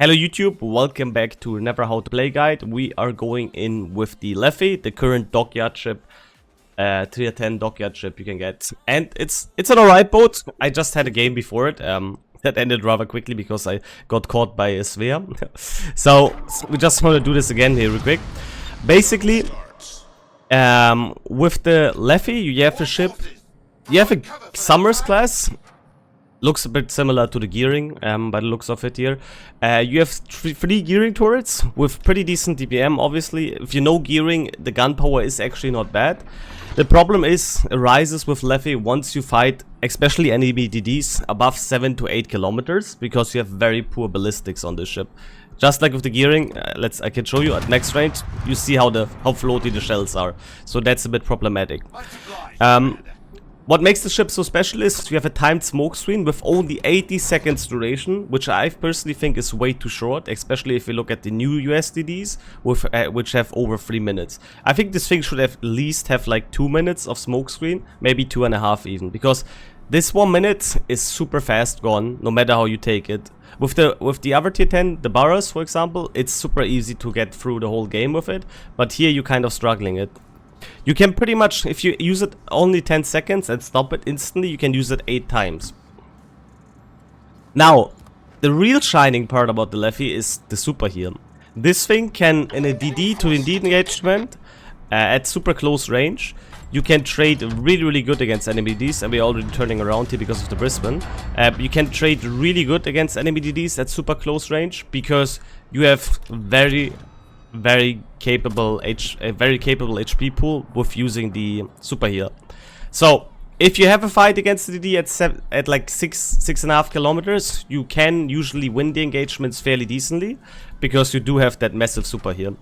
Hello YouTube, welcome back to Never How to Play guide. We are going in with the Laffey, the current dockyard ship, tier 10 dockyard ship you can get. And it's an alright boat. I just had a game before it, that ended rather quickly because I got caught by a sphere. So we just want to do this again here real quick. Basically, with the Laffey you have a ship, you have a Summers class. Looks a bit similar to the gearing, by the looks of it here. You have three gearing turrets with pretty decent DPM, obviously. If you know gearing, the gunpowder is actually not bad. The problem arises with Laffey once you fight, especially enemy DDs, above 7 to 8 kilometers, because you have very poor ballistics on this ship. Just like with the gearing, I can show you at max range, you see how floaty the shells are. So that's a bit problematic. What makes the ship so special is you have a timed smoke screen with only 80 seconds duration, which I personally think is way too short, especially if you look at the new USDDs, which have over 3 minutes. I think this thing should at least have like 2 minutes of smoke screen, maybe 2.5 even, because this 1 minute is super fast gone, no matter how you take it. With the other tier 10, the Barras for example, it's super easy to get through the whole game with it, but here you're kind of struggling it. You can pretty much, if you use it only 10 seconds and stop it instantly, you can use it 8 times. Now, the real shining part about the Laffey is the super heal. This thing can, in a DD to DD engagement, at super close range, you can trade really good against enemy DDs, and we're already turning around here because of the Brisbane. You can trade really good against enemy DDs at super close range because you have very capable HP pool with using the super heal. So if you have a fight against the DD at like 6.5 kilometers, you can usually win the engagements fairly decently because you do have that massive super heal.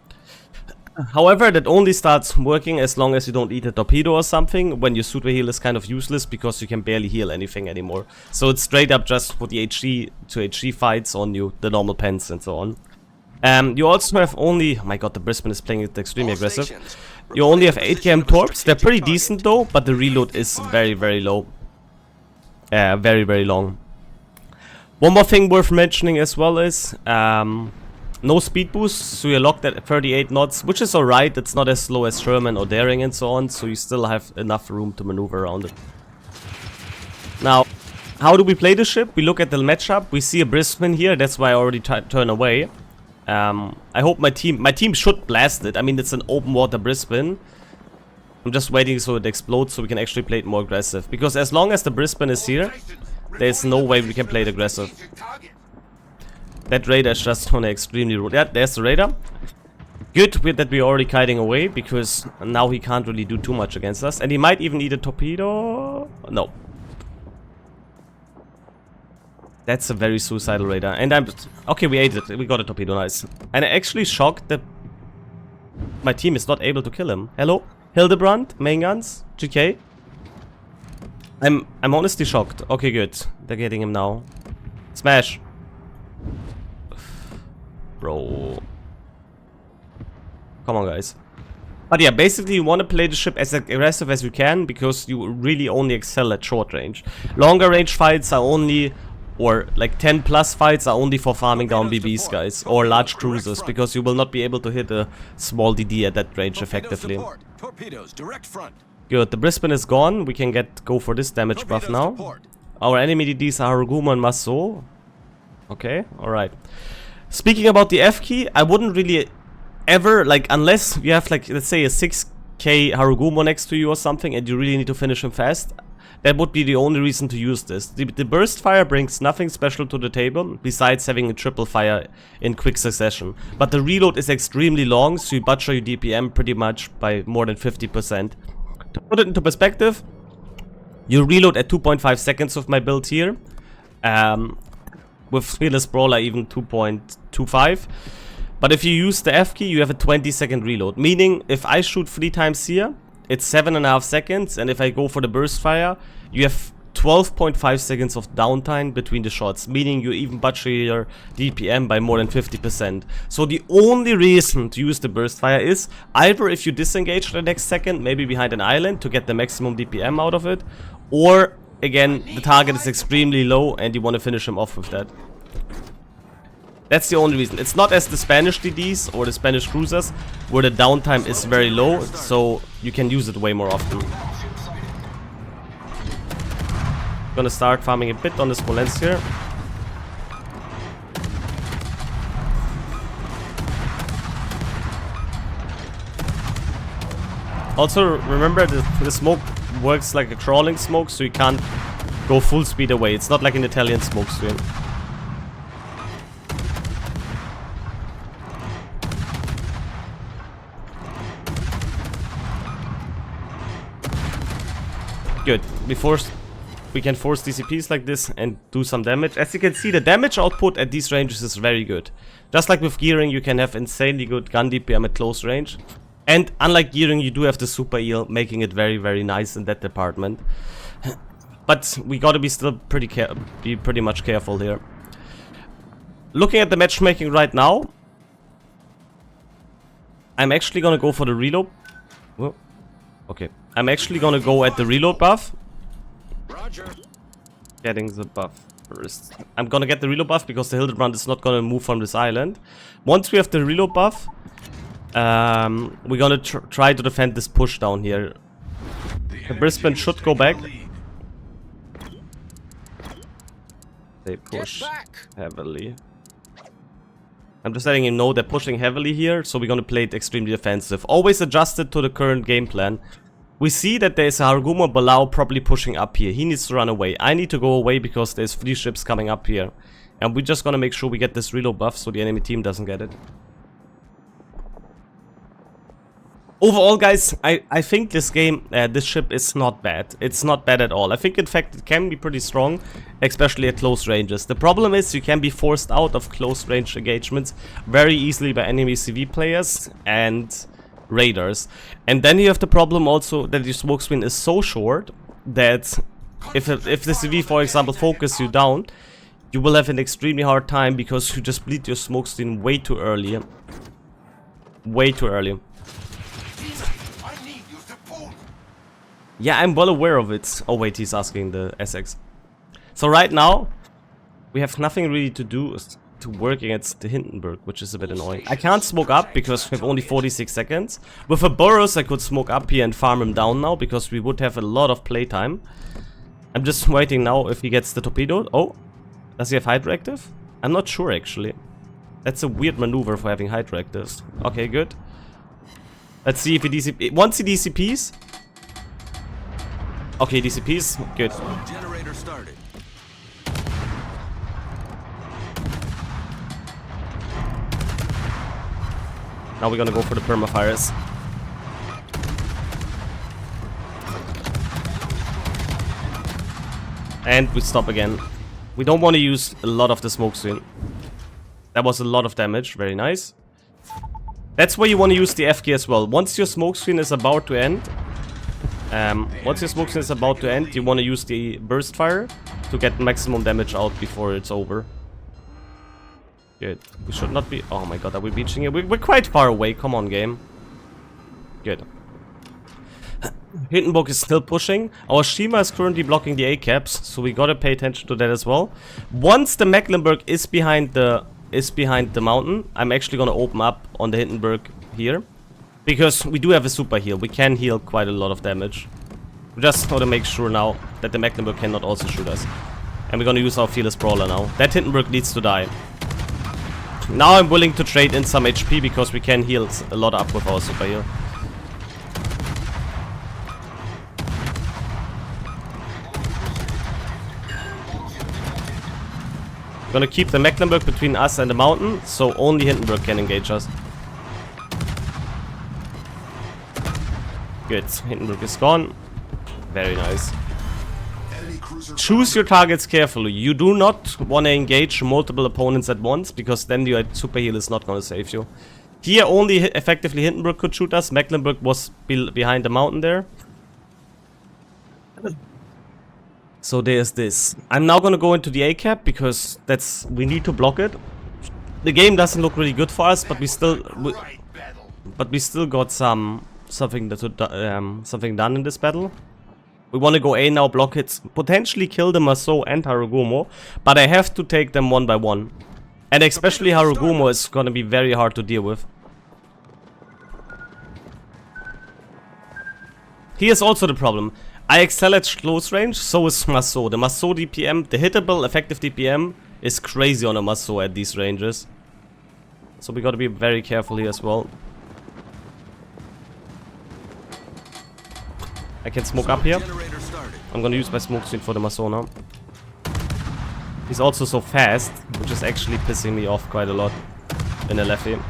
However, that only starts working as long as you don't eat a torpedo or something, when your super heal is kind of useless because you can barely heal anything anymore. So it's straight up just for the HG to HG fights on you, the normal pens and so on. You also have only, oh my god, the Brisbane is playing it extremely aggressive. You only have 8 km torps. They're pretty decent though, but the reload is very low. Very long. One more thing worth mentioning as well is no speed boost, so you're locked at 38 knots, which is alright. It's not as slow as Sherman or Daring and so on, so you still have enough room to maneuver around it. Now, how do we play the ship? We look at the matchup. We see a Brisbane here. That's why I already turn away. I hope my team should blast it. I mean, it's an open water Brisbane. I'm just waiting so it explodes so we can actually play it more aggressive. Because as long as the Brisbane is here, there's no way we can play it aggressive. That radar is just on an extremely rude. Yeah, there's the radar. Good that we're already kiting away, because now he can't really do too much against us. And he might even need a torpedo. No. That's a very suicidal radar. And okay, we ate it. We got a torpedo, nice. And I'm actually shocked that my team is not able to kill him. Hello? Hildebrand? Main guns? GK? I'm honestly shocked. Okay, good. They're getting him now. Smash. Bro. Come on, guys. But yeah, basically you want to play the ship as aggressive as you can, because you really only excel at short range. Longer range fights are only... or like 10 plus fights are only for farming down BBs, guys, or large cruisers, because you will not be able to hit a small DD at that range effectively. Good, the Brisbane is gone. We can go for this damage buff now. Our enemy DDs are Haruguma and Maso. Okay, alright. Speaking about the F key, I wouldn't really ever, like, unless you have like, let's say a 6k Harugumo next to you or something and you really need to finish him fast, that would be the only reason to use this. The burst fire brings nothing special to the table, besides having a triple fire in quick succession. But the reload is extremely long, so you butcher your DPM pretty much by more than 50%. To put it into perspective, you reload at 2.5 seconds with my build here. With Fearless Brawler even 2.25. But if you use the F key, you have a 20-second reload. Meaning, if I shoot 3 times here, it's 7.5 seconds, and if I go for the burst fire, you have 12.5 seconds of downtime between the shots, meaning you even butcher your DPM by more than 50%. So the only reason to use the burst fire is either if you disengage the next second, maybe behind an island to get the maximum DPM out of it, or again, the target is extremely low and you want to finish him off with that. That's the only reason. It's not as the Spanish DDs or the Spanish cruisers, where the downtime is very low, so you can use it way more often. Gonna start farming a bit on the Smolensk here. Also, remember the smoke works like a crawling smoke, so you can't go full speed away. It's not like an Italian smoke screen. Good. We can force DCPs like this and do some damage. As you can see, the damage output at these ranges is very good. Just like with gearing, you can have insanely good gun DPM at close range. And unlike gearing, you do have the super eel, making it very, very nice in that department. But we gotta be still pretty much careful here. Looking at the matchmaking right now, I'm actually gonna go for the reload. Whoa. Okay, I'm actually gonna go at the reload buff. Roger. Getting the buff first. I'm gonna get the reload buff because the Hildebrand is not gonna move from this island. Once we have the reload buff, we're gonna try to defend this push down here. The Brisbane should go back. They push heavily. I'm just letting him know they're pushing heavily here, so we're gonna play it extremely defensive. Always adjusted to the current game plan. We see that there's a Harugumo Balau probably pushing up here. He needs to run away. I need to go away because there's 3 ships coming up here. And we're just gonna make sure we get this reload buff so the enemy team doesn't get it. Overall, guys, I think this game, this ship is not bad. It's not bad at all. I think, in fact, it can be pretty strong, especially at close ranges. The problem is you can be forced out of close range engagements very easily by enemy CV players and raiders. And then you have the problem also that your smoke screen is so short that if the CV, for example, focus you down, you will have an extremely hard time because you just bleed your smoke screen way too early. Way too early. Yeah, I'm well aware of it. Oh wait, he's asking the SX. So right now, we have nothing really to do to work against the Hindenburg, which is a bit annoying. I can't smoke up because we have only 46 seconds. With a Boros, I could smoke up here and farm him down now because we would have a lot of playtime. I'm just waiting now if he gets the torpedo. Oh, does he have Hydractive? I'm not sure actually. That's a weird maneuver for having Hydractives. Okay, good. Let's see if he DCP. Once he DCPs. Okay, DCPs, good. Generator started. Now we're gonna go for the permafires. And we stop again. We don't want to use a lot of the smoke screen. That was a lot of damage, very nice. That's where you want to use the FK as well. Once your smoke screen is about to end, you want to use the burst fire to get maximum damage out before it's over. Good. We should not be... Oh my god, are we reaching it? We're quite far away. Come on, game. Good. Hindenburg is still pushing. Our Shima is currently blocking the A-caps, so we gotta pay attention to that as well. Once the Mecklenburg is behind the mountain, I'm actually gonna open up on the Hindenburg here. Because we do have a super heal. We can heal quite a lot of damage. We just gotta make sure now that the Mecklenburg cannot also shoot us. And we're gonna use our Fearless Brawler now. That Hindenburg needs to die. Now I'm willing to trade in some HP because we can heal a lot up with our super heal. Gonna keep the Mecklenburg between us and the mountain, so only Hindenburg can engage us. Good, Hindenburg is gone. Very nice. Choose your targets carefully. You do not want to engage multiple opponents at once, because then your super heal is not going to save you. Here only effectively Hindenburg could shoot us. Mecklenburg was behind the mountain there. So there's this. I'm now going to go into the A-cap because we need to block it. The game doesn't look really good for us, but we still got something done in this battle. We want to go A now, block it, potentially kill the Maso and Harugumo, but I have to take them one by one. And especially Harugumo is gonna be very hard to deal with. Here's also the problem. I excel at close range, so is Maso. The Maso DPM, the hittable effective DPM is crazy on a Maso at these ranges. So we gotta be very careful here as well. I can smoke up here. I'm gonna use my smoke screen for the Maso now. He's also so fast, which is actually pissing me off quite a lot in a Laffey.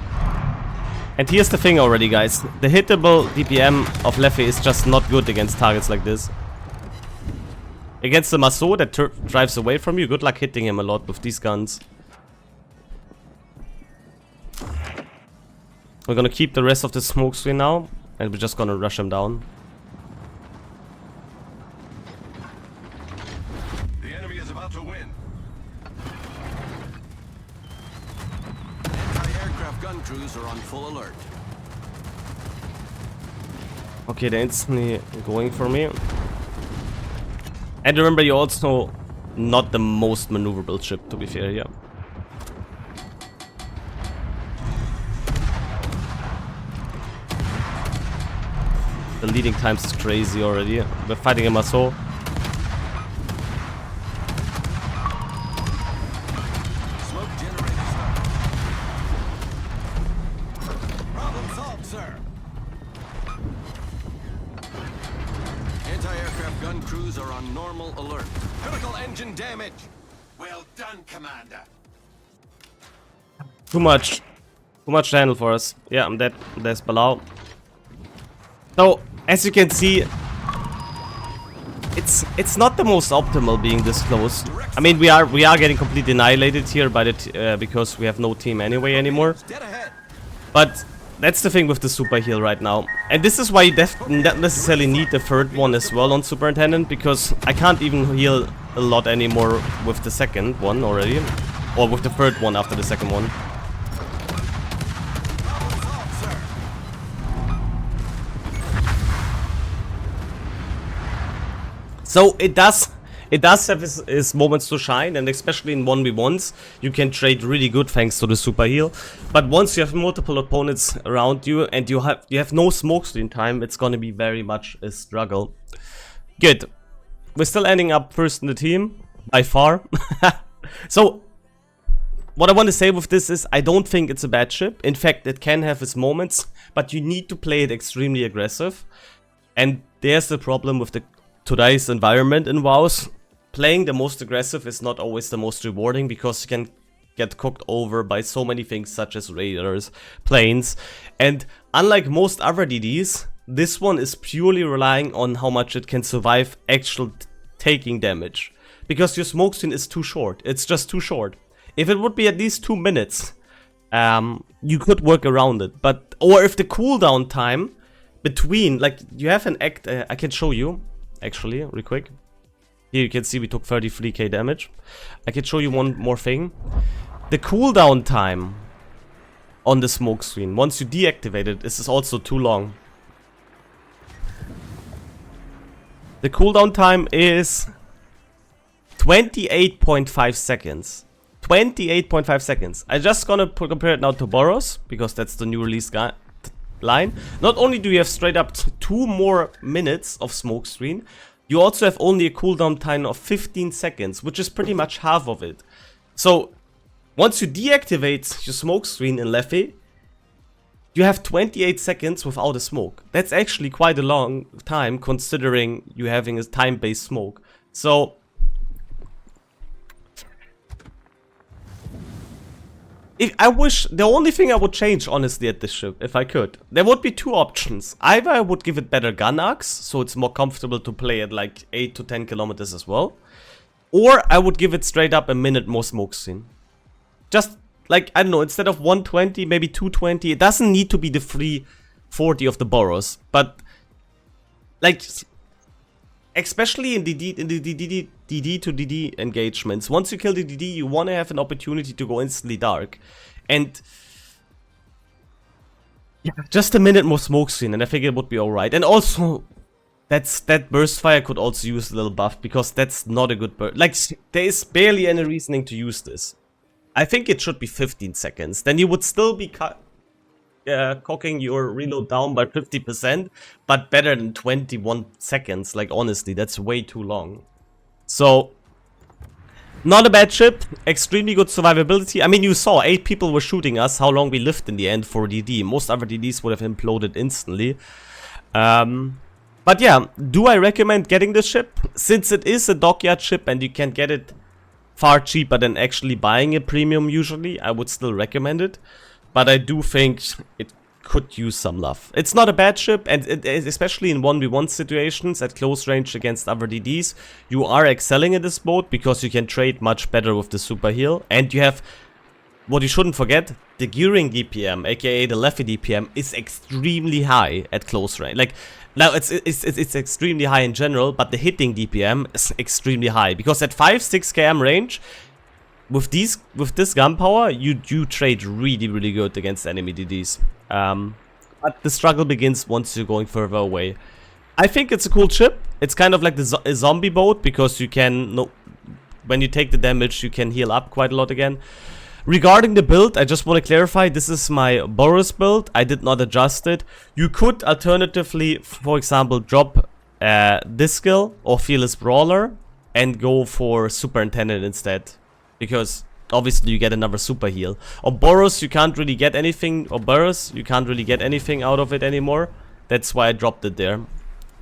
And here's the thing already, guys. The hittable DPM of Laffey is just not good against targets like this. Against the Maso that drives away from you, good luck hitting him a lot with these guns. We're gonna keep the rest of the smoke screen now, and we're just gonna rush him down. The enemy is about to win. Anti-aircraft gun crews are on full alert. Okay, they're instantly going for me. And remember, you're also not the most maneuverable ship, to be fair, yeah. The leading times is crazy already. We're fighting a Maso. Smoke generator started. Problem solved, sir. Anti-aircraft gun crews are on normal alert. Critical engine damage. Well done, Commander. Too much. Too much to handle for us. Yeah, I'm dead. There's Balau. So, as you can see, it's not the most optimal being this close. I mean, we are getting completely annihilated here by the because we have no team anyway anymore. Dead ahead. But that's the thing with the super heal right now. And this is why you don't necessarily need the third one as well on Superintendent, because I can't even heal a lot anymore with the second one already. Or with the third one after the second one. Problem solved, sir. So it does have its moments to shine, and especially in 1v1s, you can trade really good thanks to the super heal. But once you have multiple opponents around you and you have no smoke screen time, it's gonna be very much a struggle. Good. We're still ending up first in the team, by far. So, what I want to say with this is, I don't think it's a bad ship. In fact, it can have its moments, but you need to play it extremely aggressive. And there's the problem with today's environment in WoWs. Playing the most aggressive is not always the most rewarding, because you can get cooked over by so many things such as raiders, planes, and unlike most other DDs, this one is purely relying on how much it can survive actual taking damage. Because your smoke screen is too short, it's just too short. If it would be at least 2 minutes, you could work around it, but, or if the cooldown time between, like, you have an act, I can show you, actually, real quick. Here you can see we took 33k damage. I can show you one more thing. The cooldown time on the smoke screen, once you deactivate it, this is also too long. The cooldown time is 28.5 seconds. 28.5 seconds. I'm just gonna compare it now to Boros, because that's the new release line. Not only do you have straight up 2 more minutes of smoke screen, you also have only a cooldown time of 15 seconds, which is pretty much half of it. So, once you deactivate your smoke screen in Laffey, you have 28 seconds without a smoke. That's actually quite a long time, considering you having a time-based smoke. So, the only thing I would change, honestly, at this ship, if I could, there would be 2 options. Either I would give it better gun arcs, so it's more comfortable to play at like 8 to 10 kilometers as well. Or I would give it straight up a minute more smoke screen. Just, like, I don't know, instead of 120, maybe 220. It doesn't need to be the 340 of the Boros, but, like, especially in the DD to DD engagements, once you kill the DD, you want to have an opportunity to go instantly dark. And yeah, just a minute more smoke screen, and I think it would be alright. And also, that burst fire could also use a little buff, because that's not a good burst. Like, there is barely any reasoning to use this. I think it should be 15 seconds. Then you would still be cocking your reload down by 50%, but better than 21 seconds. Like, honestly, that's way too long. So, not a bad ship, extremely good survivability. I mean, you saw 8 people were shooting us, how long we lived in the end for DD. Most other DDs would have imploded instantly. But yeah, do I recommend getting this ship? Since it is a dockyard ship and you can get it far cheaper than actually buying a premium usually, I would still recommend it. But I do think it could use some love. It's not a bad ship, and especially in 1v1 situations at close range against other DDs, you are excelling in this boat because you can trade much better with the super heal. And you have, what you shouldn't forget, the gearing DPM, aka the Laffey DPM, is extremely high at close range. Like, now it's extremely high in general, but the hitting DPM is extremely high because at 5-6 km range, with this gun power, you do trade really good against enemy DDs. But the struggle begins once you're going further away. I think it's a cool ship. It's kind of like a zombie boat because you can, when you take the damage, you can heal up quite a lot again. Regarding the build, I just want to clarify, this is my Boris build. I did not adjust it. You could alternatively, for example, drop this skill or Fearless Brawler and go for Superintendent instead. Because obviously you get another super heal. Or Boros, you can't really get anything. Or Boros, you can't really get anything out of it anymore. That's why I dropped it there.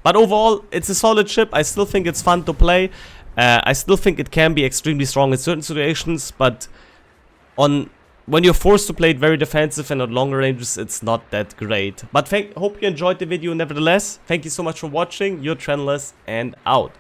But overall, it's a solid ship. I still think it's fun to play. I still think it can be extremely strong in certain situations. But when you're forced to play it very defensive and at longer ranges, it's not that great. But hope you enjoyed the video nevertheless. Thank you so much for watching. You're Trendless and out.